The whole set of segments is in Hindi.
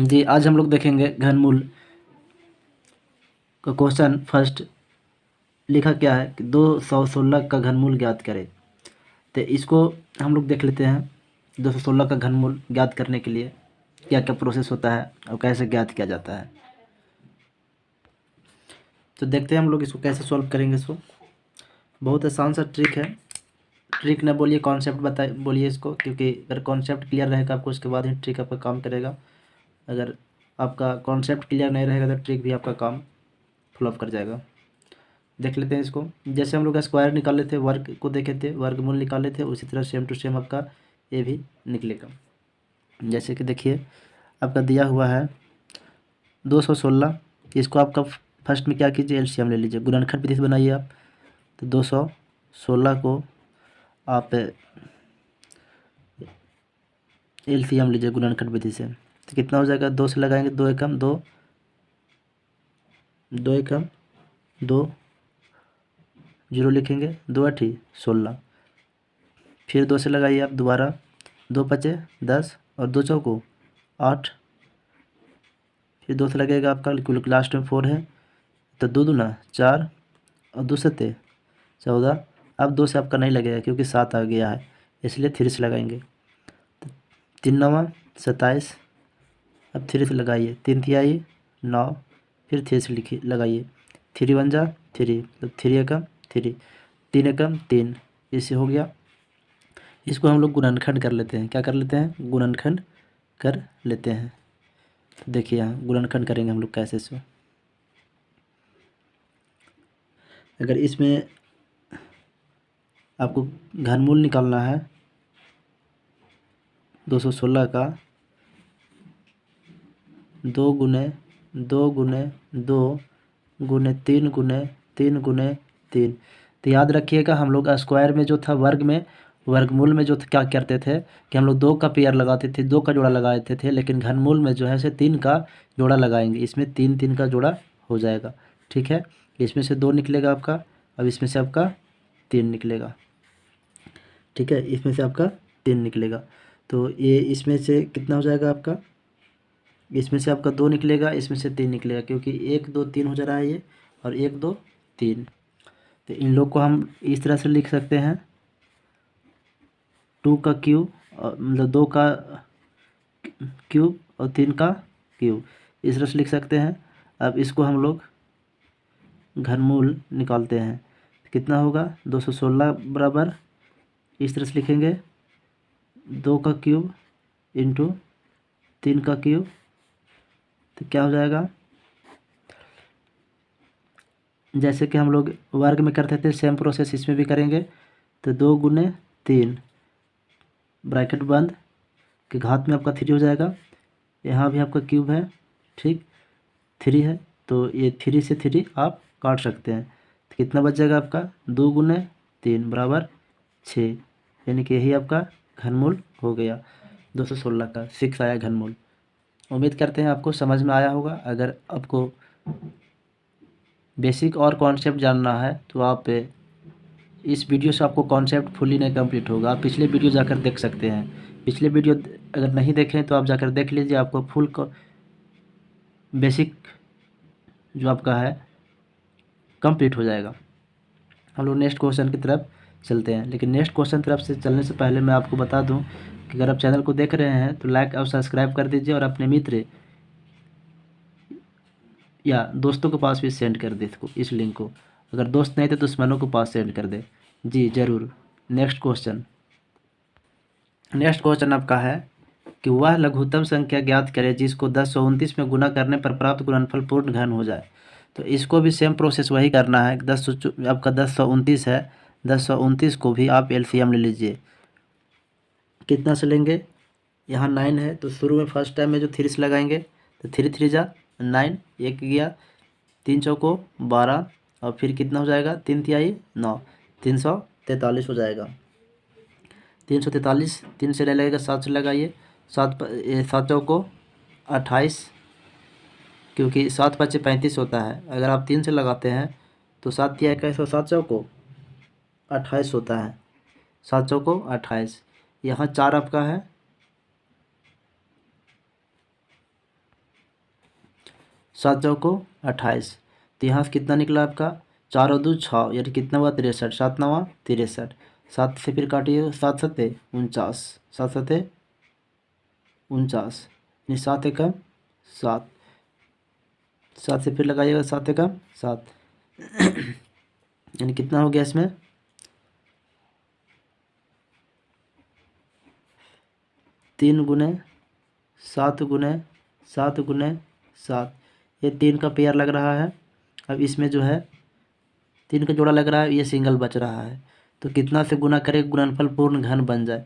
जी, आज हम लोग देखेंगे घनमूल का क्वेश्चन। फर्स्ट लिखा क्या है कि 216 का घनमूल ज्ञात करें। तो इसको हम लोग देख लेते हैं। 216 का घनमूल ज्ञात करने के लिए क्या क्या प्रोसेस होता है और कैसे ज्ञात किया जाता है। तो देखते हैं हम लोग इसको कैसे सॉल्व करेंगे। इसको बहुत आसान सा ट्रिक है। ट्रिक ना बोलिए, कॉन्सेप्ट बताइए, बोलिए इसको, क्योंकि अगर कॉन्सेप्ट क्लियर रहेगा आपको, उसके बाद ही ट्रिक आपका काम करेगा। अगर आपका कॉन्सेप्ट क्लियर नहीं रहेगा तो ट्रिक भी आपका काम फ्लॉप कर जाएगा। देख लेते हैं इसको। जैसे हम लोग स्क्वायर निकाले थे, वर्ग को देखे थे, वर्गमूल निकाले थे, उसी तरह सेम टू सेम आपका ये भी निकलेगा। जैसे कि देखिए आपका दिया हुआ है 216। इसको आपका फर्स्ट में क्या कीजिए, एलसीएम ले लीजिए, गुणनखंड विधि से बनाइए आप। तो 216 को आप एलसीएम लीजिए गुणनखंड विधि से, तो कितना हो जाएगा, 2 से लगाएंगे, 2 एकम 2, 2 एकम 2, 0 लिखेंगे, 2 8 16। फिर 2 से लगाइए आप दोबारा, 2 पचे 10 और 2 चौको 8। फिर 2 से लगेगा आपका, लास्ट में 4 है, तो 2 दूना 4 और 2 सत्ते 14। अब 2 से आपका नहीं लगेगा क्योंकि 7 आ गया है, इसलिए 3 से लगाएंगे। 3 9 27। अब 3 से लगाइए, 3 तिहाई 9, फिर 3 से लिखिए लगाइए, 3 1 जा 3, तो 3 एकम 3, 3 एकम 3, इससे हो गया। इसको हम लोग गुणनखंड कर लेते हैं। क्या कर लेते हैं, गुणनखंड कर लेते हैं। तो देखिए यहाँ गुणनखंड करेंगे हम लोग कैसे इसको। अगर इसमें आपको घनमूल निकालना है 216 का, 2 गुने 2 गुने 2 गुने 3 गुने 3 गुने 3। तो याद रखिएगा, हम लोग स्क्वायर में जो था, वर्ग में, वर्गमूल में जो क्या करते थे कि हम लोग 2 का पेयर लगाते थे, 2 का जोड़ा लगाते थे, लेकिन घनमूल में जो है से 3 का जोड़ा लगाएंगे। इसमें 3 3 का जोड़ा हो जाएगा। ठीक है, इसमें से 2 निकलेगा आपका, अब इसमें से आपका 3 निकलेगा। ठीक है, इसमें से आपका 3 निकलेगा। तो ये इसमें से कितना हो जाएगा आपका, इसमें से आपका 2 निकलेगा, इसमें से 3 निकलेगा, क्योंकि 1 2 3 हो जा रहा है ये, और 1 2 3। तो इन लोग को हम इस तरह से लिख सकते हैं, 2 का क्यूब, मतलब 2 का क्यूब और 3 का क्यूब, इस तरह से लिख सकते हैं। अब इसको हम लोग घनमूल निकालते हैं, कितना होगा, 216 बराबर इस तरह से लिखेंगे, 2 का क्यूब इंटू 3 का क्यूब। तो क्या हो जाएगा, जैसे कि हम लोग वर्ग में करते थे, सेम प्रोसेस इसमें भी करेंगे। तो 2 गुने 3 ब्रैकेट बंद के घात में आपका 3 हो जाएगा। यहाँ भी आपका क्यूब है, ठीक, 3 है, तो ये 3 से 3 आप काट सकते हैं। तो कितना बच जाएगा आपका, 2 गुने 3 बराबर 6, यानी कि यही आपका घनमूल हो गया 216 का। 6 आया घनमूल। उम्मीद करते हैं आपको समझ में आया होगा। अगर आपको बेसिक और कॉन्सेप्ट जानना है तो आप इस वीडियो से, आपको कॉन्सेप्ट फुली नहीं कंप्लीट होगा, आप पिछले वीडियो जाकर देख सकते हैं। पिछले वीडियो अगर नहीं देखें तो आप जाकर देख लीजिए, आपको फुल बेसिक जो आपका है कंप्लीट हो जाएगा। हम लोग नेक्स्ट क्वेश्चन की तरफ चलते हैं, लेकिन नेक्स्ट क्वेश्चन तरफ से चलने से पहले मैं आपको बता दूं कि अगर आप चैनल को देख रहे हैं तो लाइक और सब्सक्राइब कर दीजिए, और अपने मित्र या दोस्तों के पास भी सेंड कर दे इसको, इस लिंक को। अगर दोस्त नहीं तो दुश्मनों के पास सेंड कर दे। जी ज़रूर। नेक्स्ट क्वेश्चन, नेक्स्ट क्वेश्चन आपका है कि वह लघुत्तम संख्या ज्ञात करें जिसको 1029 में गुना करने पर प्राप्त गुणनफल पूर्ण घन हो जाए। तो इसको भी सेम प्रोसेस वही करना है। आपका 1029 है, 1029 को भी आप एलसीएम ले लीजिए। कितना से लेंगे, यहाँ 9 है, तो शुरू में फर्स्ट टाइम में जो 3 से लगाएंगे, तो 3 3 जा 9, एक गया, 3 चौको 12, और फिर कितना हो जाएगा, 3 तिहाई 9, 343 हो जाएगा। 343, 3 से ले लगेगा, 7 से लगाइए, 7 चौको 28, क्योंकि 7 5 35 होता है। अगर आप 3 से लगाते हैं तो 7 तिहाई का 107 चौको 28 होता है, 7 चौको 28। यहाँ 4 आपका है, 7 चौको 28। तो यहाँ से कितना निकला आपका 4 और 2 6, यानी कितना हुआ 63, 7 नवा 63। 7 से फिर काटिए, 7 सत्ते 49, 7 सत्ते 49, यानी 7 एकम 7। 7 से फिर लगाइएगा 7 एकम 7, यानी कितना हो गया इसमें 3 गुने 7 गुने 7 गुने 7, ये 3 का पेयर लग रहा है। अब इसमें जो है 3 का जोड़ा लग रहा है, ये सिंगल बच रहा है। तो कितना से गुना करें गुणनफल पूर्ण घन बन जाए।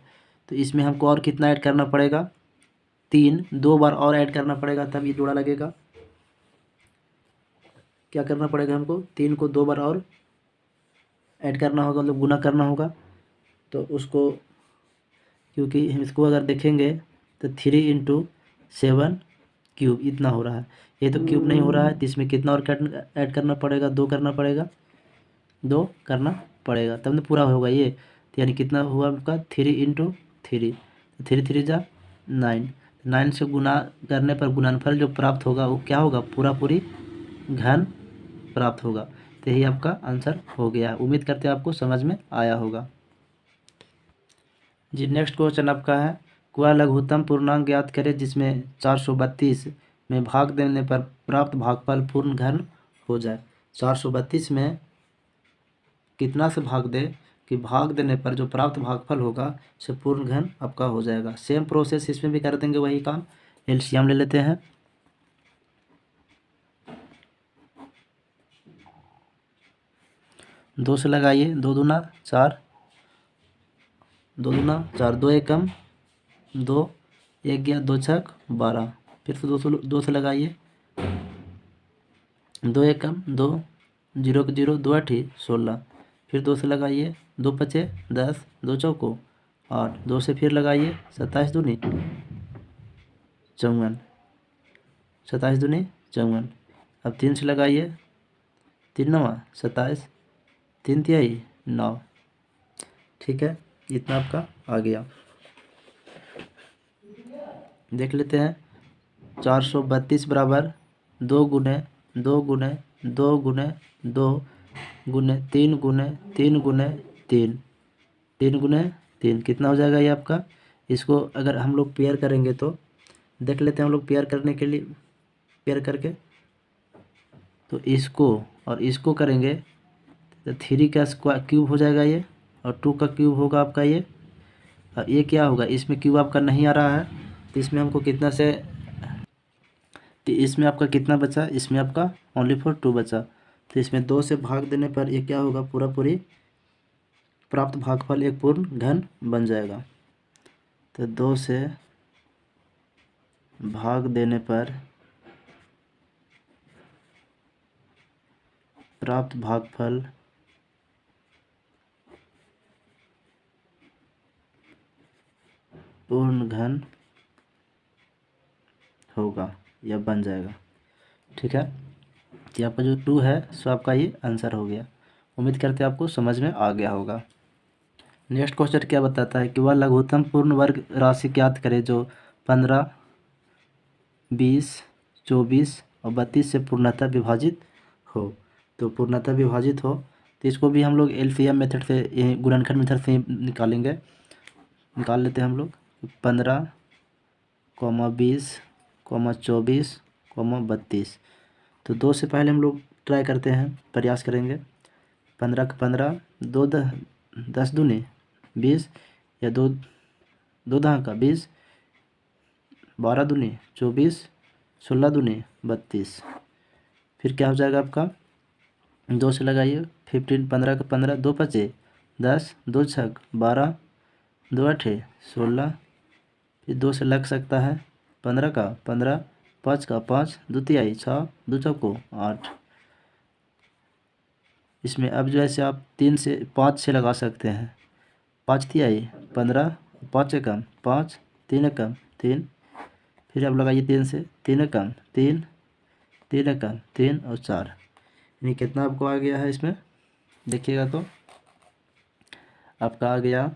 तो इसमें हमको और कितना ऐड करना पड़ेगा, 3 2 बार और ऐड करना पड़ेगा, तब ये जोड़ा लगेगा। क्या करना पड़ेगा हमको, 3 को 2 बार और ऐड करना होगा, मतलब गुना करना होगा। तो उसको, क्योंकि हम इसको अगर देखेंगे तो 3 इंटू 7 क्यूब इतना हो रहा है, ये तो क्यूब नहीं हो रहा है। तो इसमें कितना और ऐड करना पड़ेगा, 2 करना पड़ेगा, 2 करना पड़ेगा, तब तो पूरा होगा ये। तो यानी कितना हुआ आपका 3 इंटू 3, 3 3 जा 9। 9 से गुना करने पर गुणनफल जो प्राप्त होगा वो क्या होगा, पूरा पूरी घन प्राप्त होगा। तो यही आपका आंसर हो गया। उम्मीद करते हैं आपको समझ में आया होगा जी। नेक्स्ट क्वेश्चन आपका है, वह लघुत्तम पूर्णांक ज्ञात करें जिसमें 432 में भाग देने पर प्राप्त भागफल पूर्ण घन हो जाए। 432 में कितना से भाग दे कि भाग देने पर जो प्राप्त भागफल होगा से पूर्ण घन आपका हो जाएगा। सेम प्रोसेस इसमें भी कर देंगे, वही काम। एलसीएम ले लेते हैं, 2 से लगाइए, 2 दूना 4, 2 दूना 4, 2 एकम 2, 1 गया 2 छक 12। फिर से 2 से लगाइए, 2 एकम 2, 0 के 0, 2 8 16। फिर 2 से लगाइए, 2 पचे 10, 2 चौको 8, 2 से फिर लगाइए, 27 दूनी 54, 27 दूनी 54। अब 3 से लगाइए, 3 नवा 27, 3 तिहाई 9। ठीक है, इतना आपका आ गया। देख लेते हैं, 432 बराबर 2 गुने 2 गुने 2 गुने 2 गुने 3 गुने 3 गुने 3, 3 गुने 3 कितना हो जाएगा ये आपका। इसको अगर हम लोग पेयर करेंगे तो देख लेते हैं हम लोग पेयर करने के लिए, पेयर करके तो इसको और इसको करेंगे तो 3 का स्क्वायर क्यूब हो जाएगा ये, और 2 का क्यूब होगा आपका ये। और ये क्या होगा, इसमें क्यूब आपका नहीं आ रहा है, तो इसमें हमको कितना से, तो इसमें आपका कितना बचा, इसमें आपका ओनली फॉर 2 बचा। तो इसमें 2 से भाग देने पर ये क्या होगा, पूरा पूरी प्राप्त भागफल एक पूर्ण घन बन जाएगा। तो 2 से भाग देने पर प्राप्त भागफल पूर्ण घन होगा या बन जाएगा। ठीक है, तो आपका जो 2 है सो आपका ये आंसर हो गया। उम्मीद करते हैं आपको समझ में आ गया होगा। नेक्स्ट क्वेश्चन क्या बताता है कि वह लघुत्तम पूर्ण वर्ग राशि ज्ञात करे जो 15 20 24 और 32 से पूर्णतः विभाजित हो। तो पूर्णतः विभाजित हो तो इसको भी हम लोग एलसीएम मेथड से, गुणनखंड मेथड से निकालेंगे। निकाल लेते हैं हम लोग, 15 20 24 32। तो 2 से पहले हम लोग ट्राई करते हैं, प्रयास करेंगे। 15 का 15, 2 10 दूनी 20, या 2 2 दहा का 20, 12 दूनी 24, 16 दूनी 32। फिर क्या हो जाएगा आपका, 2 से लगाइए, 15 15 का 15, 2 पचे 10, 2 छक 12, 2 आठे 16। फिर 2 से लग सकता है, 15 का 15, 5 का 5, 2 तिहाई 6, 2 चौको 8। इसमें अब जो है आप 3 से 5 से लगा सकते हैं, 5 तिहाई 15, 5 एकम 5, 3 एकम 3। फिर आप लगाइए 3 से, 3 एकम 3, 3 एकम 3 और 4, यानी कितना आपको आ गया है इसमें देखिएगा तो आपका आ गया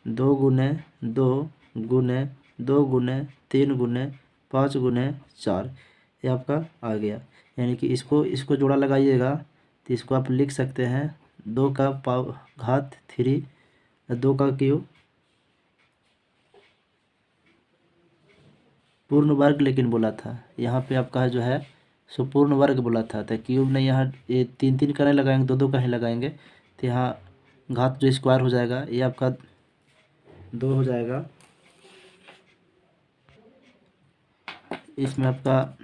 2 गुने 2 गुने 2 गुने 3 गुने 5 गुने 4, ये आपका आ गया। यानी कि इसको जोड़ा लगाइएगा तो इसको आप लिख सकते हैं 2 का घात 3, 2 का क्यूब पूर्ण वर्ग लेकिन बोला था, यहाँ पे आपका जो है सो पूर्ण वर्ग बोला था, तो क्यूब नहीं, यहाँ ये 3 का नहीं लगाएंगे, 2 का ही लगाएंगे, तो यहाँ घात जो स्क्वायर हो जाएगा ये आपका 2 हो जाएगा। इसमें आपका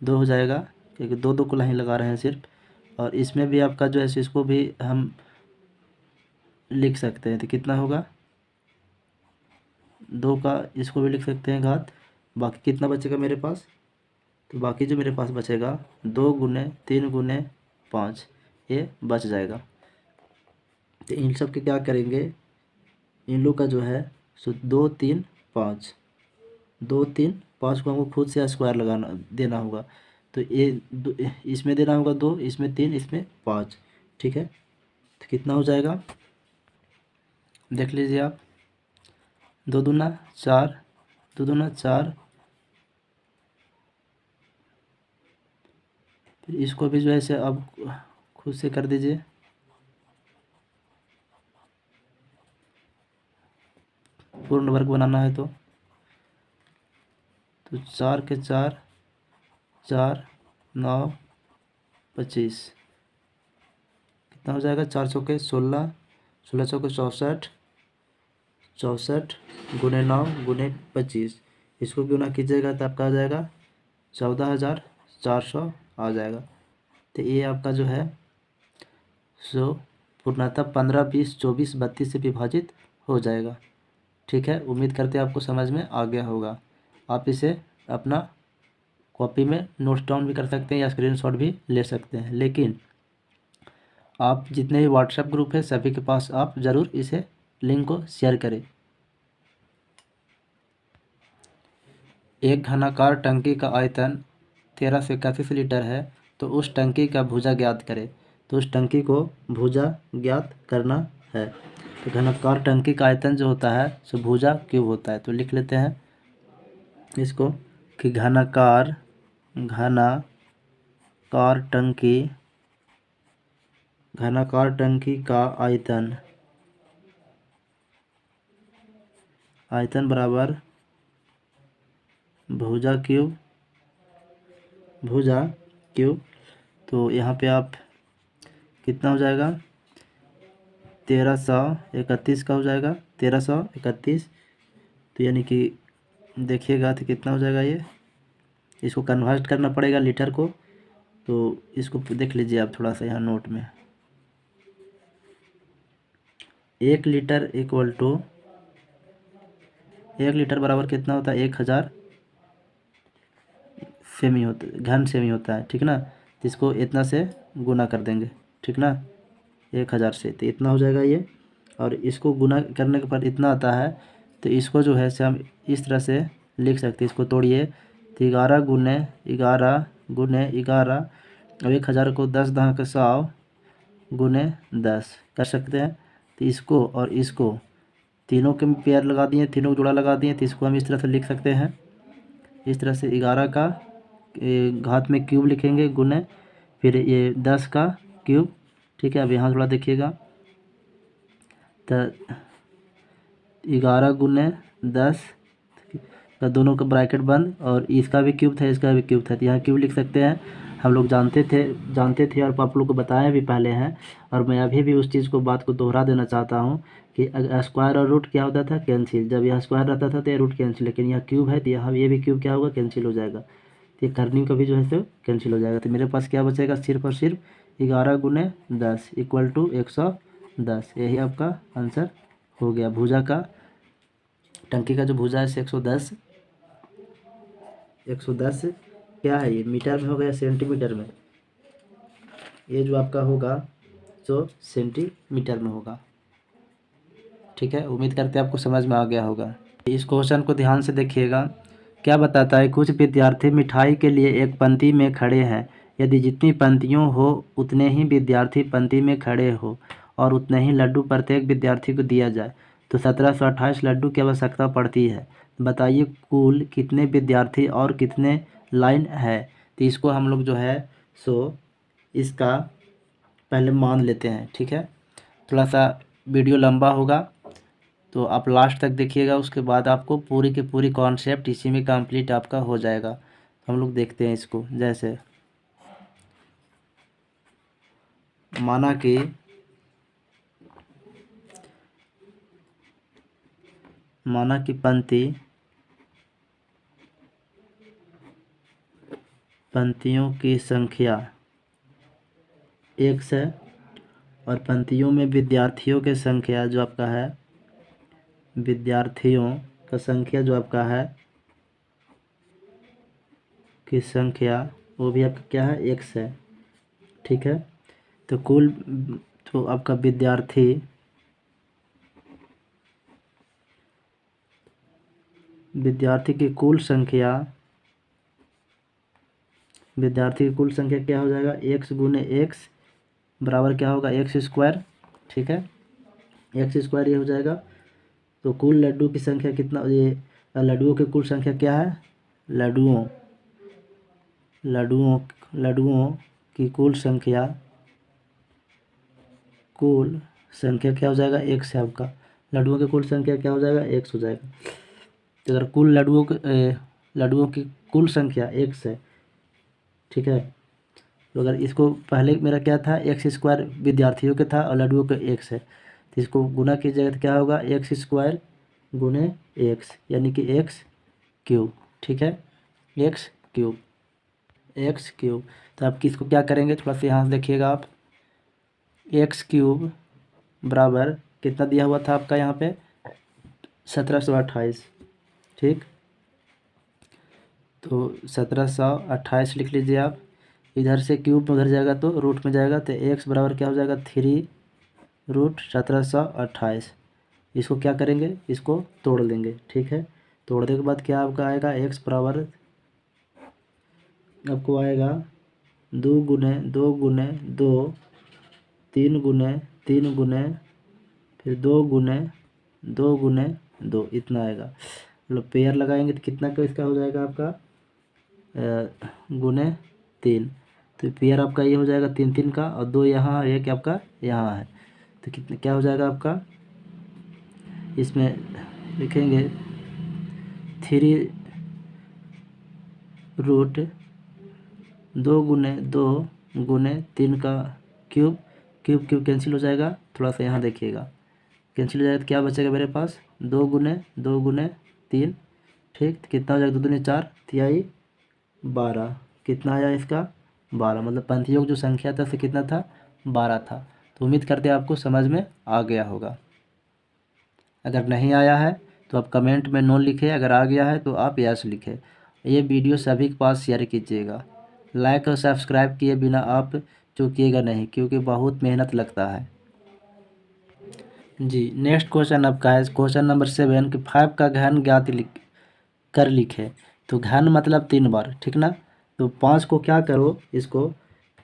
2 हो जाएगा क्योंकि 2 को नहीं लगा रहे हैं सिर्फ। और इसमें भी आपका जो है इसको भी हम लिख सकते हैं, तो कितना होगा 2 का, इसको भी लिख सकते हैं घात। बाकी कितना बचेगा मेरे पास, तो बाकी जो मेरे पास बचेगा 2 गुने 3 गुने 5, ये बच जाएगा। तो इन सब के क्या करेंगे, इन लोग का जो है सो 2 3 5, 2 3 5 को हमको खुद से स्क्वायर लगाना देना होगा, तो ये इसमें देना होगा 2, इसमें 3, इसमें 5, ठीक है। तो कितना हो जाएगा देख लीजिए आप, 2 दूना 4, 2 दूना 4, फिर इसको भी जो है से अब खुद से कर दीजिए, पूर्ण वर्ग बनाना है तो 4 के 4, 4 9 25, कितना हो जाएगा 4 चौके 16, 16 चौके 64, 64 गुने 9 गुने 25, इसको गुना कीजिएगा तो आपका आ जाएगा 14,400 आ जाएगा। तो ये आपका जो है सो पूर्णतः 15 20 24 32 से विभाजित हो जाएगा, ठीक है। उम्मीद करते हैं आपको समझ में आ गया होगा। आप इसे अपना कॉपी में नोट डाउन भी कर सकते हैं या स्क्रीनशॉट भी ले सकते हैं, लेकिन आप जितने भी व्हाट्सएप ग्रुप है सभी के पास आप ज़रूर इसे लिंक को शेयर करें। एक घनाकार टंकी का आयतन 13 से 31 लीटर है, तो उस टंकी का भुजा ज्ञात करें। तो उस टंकी को भुजा ज्ञात करना है। तो घनाकार टंकी का आयतन जो होता है सो भुजा क्यूब होता है। तो लिख लेते हैं इसको कि घनाकार टंकी का आयतन बराबर भुजा क्यूब। तो यहाँ पे आप कितना हो जाएगा 1331 का हो जाएगा 1331। तो यानी कि देखिएगा तो कितना हो जाएगा, ये इसको कन्वर्ट करना पड़ेगा लीटर को। तो इसको देख लीजिए आप थोड़ा सा यहाँ नोट में, 1 लीटर इक्वल टू 1 लीटर बराबर कितना होता है 1000 सेमी होता है, घन सेमी होता है, ठीक ना। तो इसको इतना से गुना कर देंगे, ठीक ना, 1000 से, तो इतना हो जाएगा ये। और इसको गुना करने के बाद इतना आता है, तो इसको जो है से हम इस तरह से लिख सकते हैं। इसको तोड़िए तो 11 गुने 11 गुने 11, और 1000 को 10 10 के 100 गुने 10 कर सकते हैं। तो इसको और इसको तीनों के पेयर लगा दिए, तीनों को जोड़ा लगा दिए, तो इसको हम इस तरह से लिख सकते हैं। इस तरह से 11 का घात में क्यूब लिखेंगे गुने, फिर ये 10 का क्यूब, ठीक है। अब यहाँ थोड़ा देखिएगा, तो 11 गुने 10 का दोनों का ब्रैकेट बंद, और इसका भी क्यूब था इसका भी क्यूब था, तो यहाँ क्यूब लिख सकते हैं। हम लोग जानते थे और आप लोग को बताया भी पहले हैं, और मैं अभी भी उस चीज़ को बात को दोहरा देना चाहता हूँ कि स्क्वायर और रूट क्या होता था कैंसिल। जब यह स्क्वायर रहता था तो यह रूट कैंसिल, लेकिन यह क्यूब है तो यहाँ ये भी क्यूब क्या होगा कैंसिल हो जाएगा। तो ये करनी का भी जो है तो कैंसिल हो जाएगा। तो मेरे पास क्या बचेगा सिर्फ और सिर्फ 11 गुने 10 इक्वल टू 110। यही आपका आंसर हो गया। भुजा का टंकी का जो भुजा है 110 क्या है, ये मीटर में होगा या सेंटीमीटर में, ये जो आपका होगा जो सेंटीमीटर में होगा, ठीक है। उम्मीद करते हैं आपको समझ में आ गया होगा। इस क्वेश्चन को ध्यान से देखिएगा। क्या बताता है, कुछ विद्यार्थी मिठाई के लिए एक पंक्ति में खड़े हैं। यदि जितनी पंक्तियों हो उतने ही विद्यार्थी पंक्ति में खड़े हो और उतने ही लड्डू प्रत्येक विद्यार्थी को दिया जाए, तो 1728 लड्डू की आवश्यकता पड़ती है। बताइए कुल कितने विद्यार्थी और कितने लाइन है। तो इसको हम लोग जो है सो इसका पहले मान लेते हैं, ठीक है। थोड़ा सा वीडियो लंबा होगा तो आप लास्ट तक देखिएगा, उसके बाद आपको पूरी की पूरी कॉन्सेप्ट इसी में कंप्लीट आपका हो जाएगा। हम लोग देखते हैं इसको। जैसे माना कि पंक्तियों की संख्या x है और पंक्तियों में विद्यार्थियों की संख्या जो आपका है, विद्यार्थियों का संख्या जो आपका है की संख्या वो भी आपका क्या है, x है, ठीक है। तो कुल तो आपका विद्यार्थी की कुल संख्या क्या हो जाएगा, x गुने x बराबर क्या होगा, एक्स स्क्वायर, ठीक है। एक्स स्क्वायर ये हो जाएगा। तो कुल लड्डू की संख्या कितना, ये लड्डुओं की कुल संख्या क्या है, लड्डुओं की कुल संख्या क्या हो जाएगा, एक्स है आपका। लड्डुओं की कुल संख्या क्या हो जाएगा, एक्स हो जाएगा। तो अगर कुल लड्डुओं की कुल संख्या एक्स है, ठीक है। तो अगर इसको पहले मेरा क्या था, एक्स स्क्वायर विद्यार्थियों के था और लड्डुओं के एक्स है, तो इसको गुना कीजिएगा तो क्या होगा, एक्स स्क्वायर गुने एक्स यानी कि एक्स क्यूब, ठीक है, एक्स क्यूब। तो आप किसको क्या करेंगे, थोड़ा सा यहाँ से देखिएगा आप, एक्स क्यूब बराबर कितना दिया हुआ था आपका यहाँ पे 1728, ठीक। तो 1728 लिख लीजिए आप। इधर से क्यूब उधर जाएगा तो रूट में जाएगा, तो x बराबर क्या हो जाएगा 3√1728। इसको क्या करेंगे, इसको तोड़ लेंगे, ठीक है। तोड़ने के बाद क्या आपका आएगा, x बराबर आपको आएगा 2 गुने 2 गुने 2, 3 गुने 3 गुने फिर 2 गुने 2 गुने 2, इतना आएगा। मतलब पेयर लगाएंगे तो कितना का इसका हो जाएगा आपका गुने 3। तो पेयर आपका ये हो जाएगा 3 3 का, और 2 यहाँ है, एक आपका यहाँ है, तो कितने क्या हो जाएगा आपका, इसमें लिखेंगे 3√2 गुने 2 गुने 3 का क्यूब कैंसिल हो जाएगा। थोड़ा सा यहाँ देखिएगा, कैंसिल हो जाएगा तो क्या बचेगा मेरे पास, 2 गुने 3, ठीक। तो कितना हो जाएगा, 2 दूनी 4, तिहाई 12, कितना आया इसका 12, मतलब पंक्तियों की जो संख्या था से कितना था, 12 था। तो उम्मीद करते हैं आपको समझ में आ गया होगा। अगर नहीं आया है तो आप कमेंट में नो लिखें, अगर आ गया है तो आप यस लिखें। ये वीडियो सभी के पास शेयर कीजिएगा। लाइक और सब्सक्राइब किए बिना आप चूकिएगा नहीं, क्योंकि बहुत मेहनत लगता है। जी, नेक्स्ट क्वेश्चन आपका है क्वेश्चन नंबर 7 कि 5 का घन ज्ञात कर लिखे। तो घन मतलब 3 बार, ठीक ना। तो 5 को क्या करो, इसको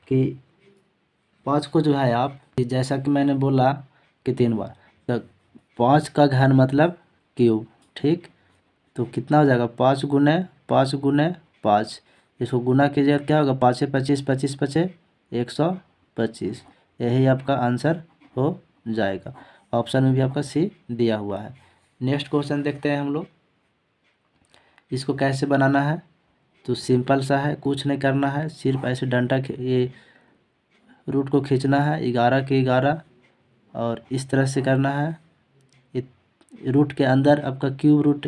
कि 5 को जो है आप, जैसा कि मैंने बोला कि 3 बार, तो 5 का घन मतलब क्यूब, ठीक। तो कितना हो जाएगा, 5 गुने 5, इसको गुना कीजिए क्या होगा, 5 25 25 25 125। यही आपका आंसर हो जाएगा। ऑप्शन में भी आपका सी दिया हुआ है। नेक्स्ट क्वेश्चन देखते हैं हम लोग, इसको कैसे बनाना है। तो सिंपल सा है, कुछ नहीं करना है, सिर्फ ऐसे डंडा ये रूट को खींचना है 11 के 11 और इस तरह से करना है। रूट के अंदर आपका क्यूब रूट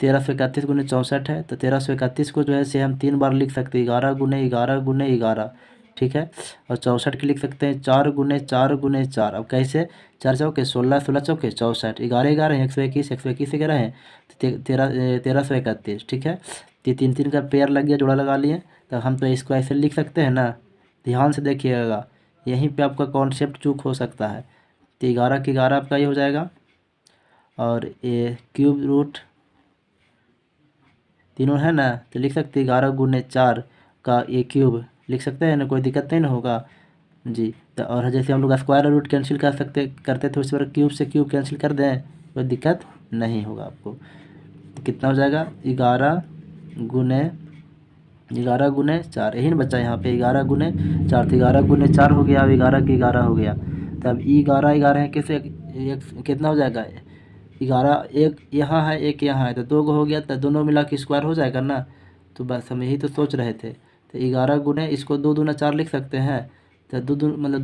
1331 गुने 64 है, तो 1331 को जो है से हम 3 बार लिख सकते हैं, 11 गुने 11 गुने 11, ठीक है। और 64 के लिख सकते हैं 4 गुने 4 गुने 4। अब कैसे, 4 चौके 16, 16 चौके 64, 11 11 121, 121 11 है, तो 1331, ठीक है। तो 3 3 का पेयर लग गया, जोड़ा लगा लिए, तो हम तो इसको ऐसे लिख सकते हैं ना। ध्यान से देखिएगा, यहीं पे आपका कॉन्सेप्ट चूक हो सकता है। तो 11 के 11 आपका ये हो जाएगा, और ये क्यूब रूट तीनों है ना, तो लिख सकते हैं 11 गुने 4 का ये क्यूब लिख सकते हैं ना, कोई दिक्कत नहीं ना होगा। जी। तो और जैसे हम लोग स्क्वायर रूट कैंसिल करते थे, उसी बार क्यूब से क्यूब कैंसिल कर दें, कोई दिक्कत नहीं होगा आपको। तो कितना हो जाएगा 11 गुने 4, यही ना बच्चा यहाँ पे 11 गुने 4, तो 11 गुने 4 हो गया, अब 11 के 11 हो गया। तो अब 11 है कैसे एक कितना हो जाएगा 11, एक यहाँ है एक यहाँ है, तो 2 हो गया, तो दोनों मिला के स्क्वायर हो जाएगा ना। तो बस हम यही तो सोच रहे थे। तो 11 गुने इसको 2 दूना 4 लिख सकते हैं। तो मतलब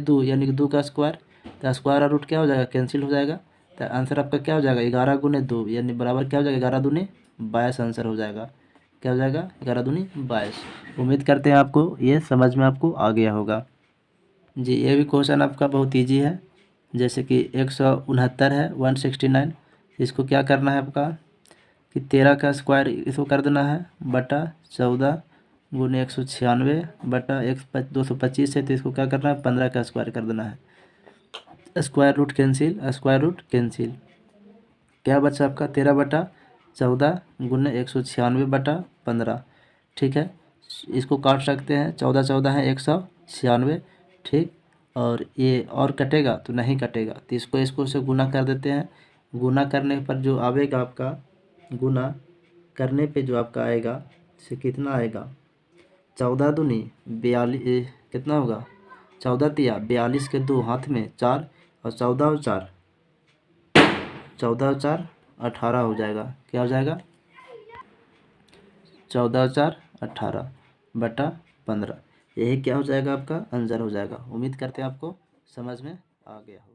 2 यानी कि 2 का स्क्वायर। तो स्क्वायर रूट क्या हो जाएगा कैंसिल हो जाएगा। तो आंसर आपका क्या हो जाएगा 11 गुने 2 यानी बराबर क्या हो जाएगा 11 दूनी 22 आंसर हो जाएगा। क्या हो जाएगा 11 दूनी 22। उम्मीद करते हैं आपको ये समझ में आपको आ गया होगा। जी, ये भी क्वेश्चन आपका बहुत ईजी है। जैसे कि 169 है 169, इसको क्या करना है आपका कि 13 का स्क्वायर इसको कर देना है बटा 14 गुने 196 बटा 225 है, तो इसको क्या करना है 15 का स्क्वायर कर देना है। स्क्वायर रूट कैंसिल क्या बचा आपका 13/14 गुने 196 बटा 15। ठीक है, इसको काट सकते हैं, 14 14 है 196। ठीक, और ये और कटेगा तो नहीं कटेगा, तो इसको से गुना कर देते हैं। गुना करने पर जो आएगा आपका, गुना करने पे जो आपका आएगा से कितना आएगा 14 दूनी 42, कितना होगा 14 तिया 42 के 2 हाथ में 4 और 14 और 4 18 हो जाएगा। क्या हो जाएगा 14 और 4 18 बटा 15। यही क्या हो जाएगा आपका आंसर हो जाएगा। उम्मीद करते हैं आपको समझ में आ गया हो।